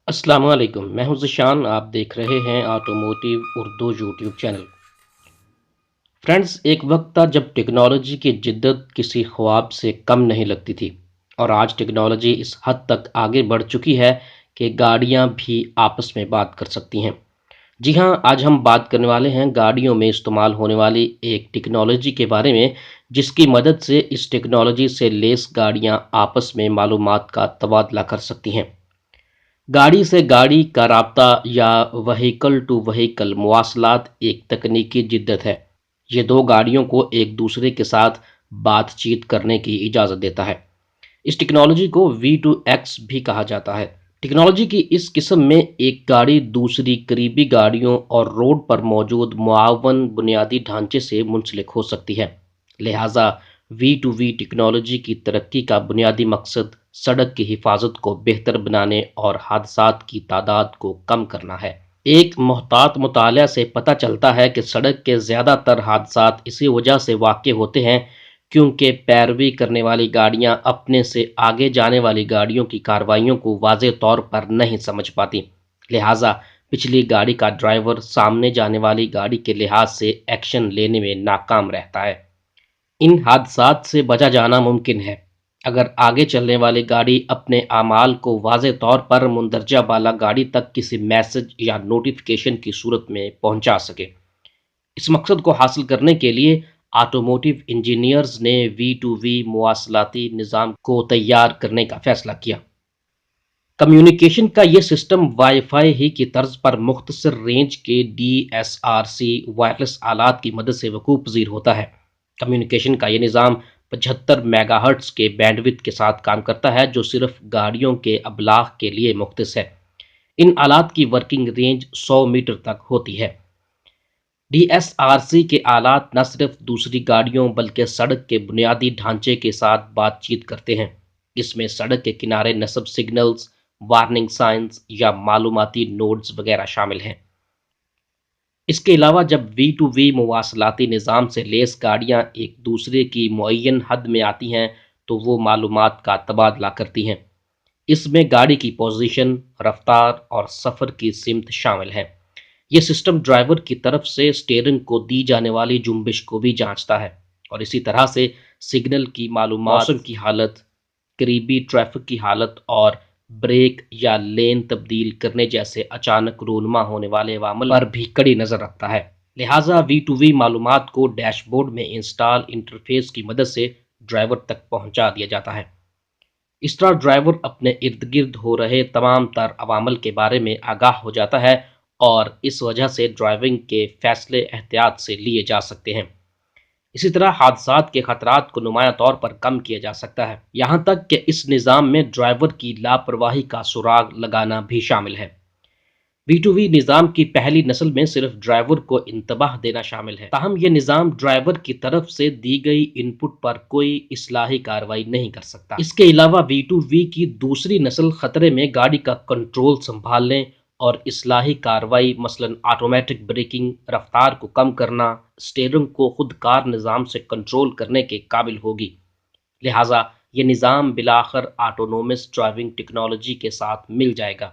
अस्सलाम वालेकुम। मैं हूं ज़िशान। आप देख रहे हैं automotive Urdu YouTube channel. Friends, एक वक्त था जब टेक्नोलॉजी की जिद्दत किसी ख्वाब से कम नहीं लगती थी, और आज टेक्नोलॉजी इस हद तक आगे बढ़ चुकी है कि गाड़ियां भी आपस में बात कर सकती हैं। जी हां, आज हम बात करने वाले हैं गाड़ियों में इस्तेमाल होने वाली एक टेक्नोलॉजी के बारे में, जिसकी मदद से इस टेक्नोलॉजी से लेस गाड़ियां आपस में मालूमात का तबादला कर सकती हैं। गाड़ी से गाड़ी का राब्ता या व्हीकल टू व्हीकल मवासलात एक तकनीकी जिद्दत है। ये दो गाड़ियों को एक दूसरे के साथ बातचीत करने की इजाज़त देता है। इस टेक्नोलॉजी को V2X भी कहा जाता है। टेक्नोलॉजी की इस किस्म में एक गाड़ी दूसरी करीबी गाड़ियों और रोड पर मौजूद मुआवन बुनियादी ढांचे से मुंसलिक हो सकती है। लिहाजा V2V टेक्नोलॉजी की तरक्की का बुनियादी मकसद सड़क की हिफाजत को बेहतर बनाने और हादसात की तादाद को कम करना है। एक मोहतात मुतालिया से पता चलता है कि सड़क के ज़्यादातर हादसात इसी वजह से वाक़ होते हैं क्योंकि पैरवी करने वाली गाड़ियां अपने से आगे जाने वाली गाड़ियों की कार्रवाइयों को वाज़ेह तौर पर नहीं समझ पाती। लिहाजा पिछली गाड़ी का ड्राइवर सामने जाने वाली गाड़ी के लिहाज से एक्शन लेने में नाकाम रहता है। इन हादसात से बचा जाना मुमकिन है अगर आगे चलने वाली गाड़ी अपने आमाल को वाज़ेह तौर पर मुंदरजा बाला गाड़ी तक किसी मैसेज या नोटिफिकेशन की सूरत में पहुंचा सके। इस मकसद को हासिल करने के लिए ऑटोमोटिव इंजीनियर्स ने V2V मवासलाती निज़ाम को तैयार करने का फैसला किया। कम्युनिकेशन का ये सिस्टम वाईफाई ही की तर्ज पर मुख्तसर रेंज के DSRC वायरलेस आलात की मदद से वकूफ़ पज़ीर होता है। कम्युनिकेशन का ये निज़ाम 75 मेगाहर्ट्ज़ के बैंडविड्थ के साथ काम करता है, जो सिर्फ गाड़ियों के अबलाग के लिए मुख्तस है। इन आलात की वर्किंग रेंज 100 मीटर तक होती है। DSRC के आलात न सिर्फ दूसरी गाड़ियों बल्कि सड़क के बुनियादी ढांचे के साथ बातचीत करते हैं। इसमें सड़क के किनारे नस्ब सिग्नल्स, वार्निंग साइंस या मालूमाती नोड्स वगैरह शामिल हैं। इसके अलावा जब V2V मवासलाती निज़ाम से लेस गाड़ियां एक दूसरे की मुअय्यन हद में आती हैं तो वो मालूमात का तबादला करती हैं। इसमें गाड़ी की पोजीशन, रफ्तार और सफ़र की सिमत शामिल है। ये सिस्टम ड्राइवर की तरफ से स्टीयरिंग को दी जाने वाली जुम्बिश को भी जांचता है और इसी तरह से सिग्नल की मालूमात, मौसम की हालत, करीबी ट्रैफिक की हालत और ब्रेक या लेन तब्दील करने जैसे अचानक रूनमा होने वाले अवामल पर भी कड़ी नज़र रखता है। लिहाजा V2V मालूमात को डैशबोर्ड में इंस्टॉल इंटरफेस की मदद से ड्राइवर तक पहुंचा दिया जाता है। इस तरह ड्राइवर अपने इर्द गिर्द हो रहे तमाम तर अवामल के बारे में आगाह हो जाता है और इस वजह से ड्राइविंग के फैसले एहतियात से लिए जा सकते हैं। इसी तरह हादसात के खतरात को नुमाया तौर पर कम किया जा सकता है, यहाँ तक कि इस निज़ाम में ड्राइवर की लापरवाही का सुराग लगाना भी शामिल है। V2V निज़ाम की पहली नस्ल में सिर्फ ड्राइवर को इंतबाह देना शामिल है, ताहम यह निज़ाम ड्राइवर की तरफ से दी गई इनपुट पर कोई इस्लाही कार्रवाई नहीं कर सकता। इसके अलावा V2V की दूसरी नस्ल खतरे में गाड़ी का कंट्रोल संभालने और इस्लाही कार्रवाई मसलन ऑटोमेटिक ब्रेकिंग, रफ्तार को कम करना, स्टीयरिंग को खुदकार निज़ाम से कंट्रोल करने के काबिल होगी। लिहाजा ये निज़ाम बिलाखिर ऑटोनोमस ड्राइविंग टेक्नोलॉजी के साथ मिल जाएगा।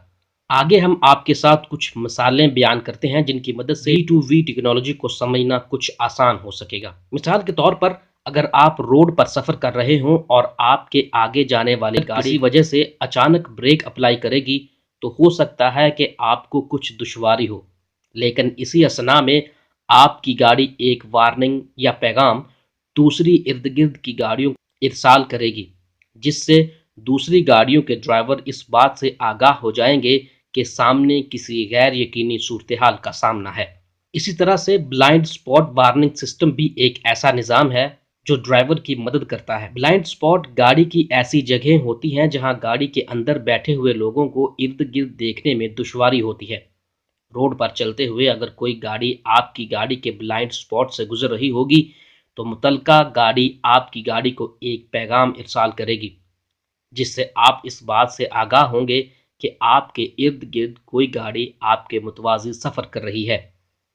आगे हम आपके साथ कुछ मिसालें बयान करते हैं जिनकी मदद से V2V टेक्नोलॉजी को समझना कुछ आसान हो सकेगा। मिसाल के तौर पर अगर आप रोड पर सफ़र कर रहे हों और आपके आगे जाने वाली गाड़ी किसी वजह से अचानक ब्रेक अप्लाई करेगी तो हो सकता है कि आपको कुछ दुश्वारी हो, लेकिन इसी असना में आपकी गाड़ी एक वार्निंग या पैगाम दूसरी इर्द गिर्द की गाड़ियों को इरसाल करेगी, जिससे दूसरी गाड़ियों के ड्राइवर इस बात से आगाह हो जाएंगे कि सामने किसी गैर यकीनी सूरत हाल का सामना है। इसी तरह से ब्लाइंड स्पॉट वार्निंग सिस्टम भी एक ऐसा निज़ाम है जो ड्राइवर की मदद करता है। ब्लाइंड स्पॉट गाड़ी की ऐसी जगह होती हैं जहां गाड़ी के अंदर बैठे हुए लोगों को इर्द गिर्द देखने में दुश्वारी होती है। रोड पर चलते हुए अगर कोई गाड़ी आपकी गाड़ी के ब्लाइंड स्पॉट से गुजर रही होगी तो मुतलका गाड़ी आपकी गाड़ी को एक पैगाम इरसाल करेगी, जिससे आप इस बात से आगाह होंगे कि आपके इर्द गिर्द कोई गाड़ी आपके मुतवाज़ी सफ़र कर रही है।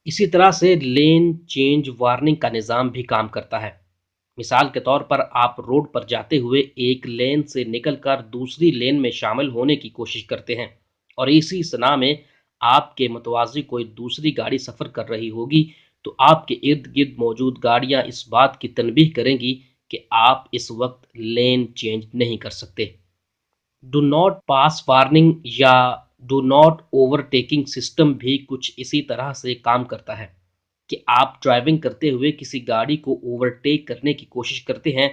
इसी तरह से लेन चेंज वार्निंग का निज़ाम भी काम करता है। मिसाल के तौर पर आप रोड पर जाते हुए एक लेन से निकलकर दूसरी लेन में शामिल होने की कोशिश करते हैं اور اسی صنع میں آپ کے متوازی کوئی دوسری گاڑی سفر کر رہی ہوگی تو آپ کے ارد گرد موجود گاڑیاں اس بات کی تنبیہ کریں گی کہ آپ اس وقت لین چینج نہیں کر سکتے۔ ڈو ناٹ پاس وارننگ یا do not over taking system بھی کچھ اسی طرح سے کام کرتا ہے کہ آپ ڈرائیونگ کرتے ہوئے کسی گاڑی کو اوورٹیک کرنے کی کوشش کرتے ہیں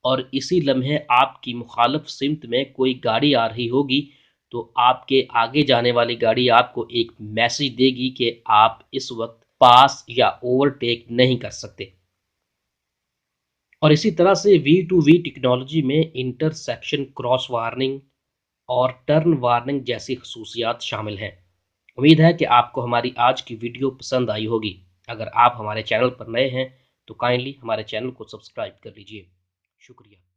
اور اسی لمحے آپ کی مخالف سمت میں کوئی گاڑی آ رہی ہوگی تو آپ کے آگے جانے والی گاڑی آپ کو ایک میسج دے گی کہ آپ اس وقت پاس یا اوورٹیک نہیں کر سکتے۔ اور اسی طرح سے وی ٹو وی ٹیکنالوجی میں انٹرسیکشن کراس وارننگ اور ٹرن وارننگ جیسی خصوصیات شامل ہیں۔ امید ہے کہ آپ کو ہماری آج کی ویڈیو پسند آئی ہوگی۔ اگر آپ ہمارے چینل پر نئے ہیں تو کائنڈلی ہمارے چینل کو سبسکرائب کر لیجئے۔ شکریہ۔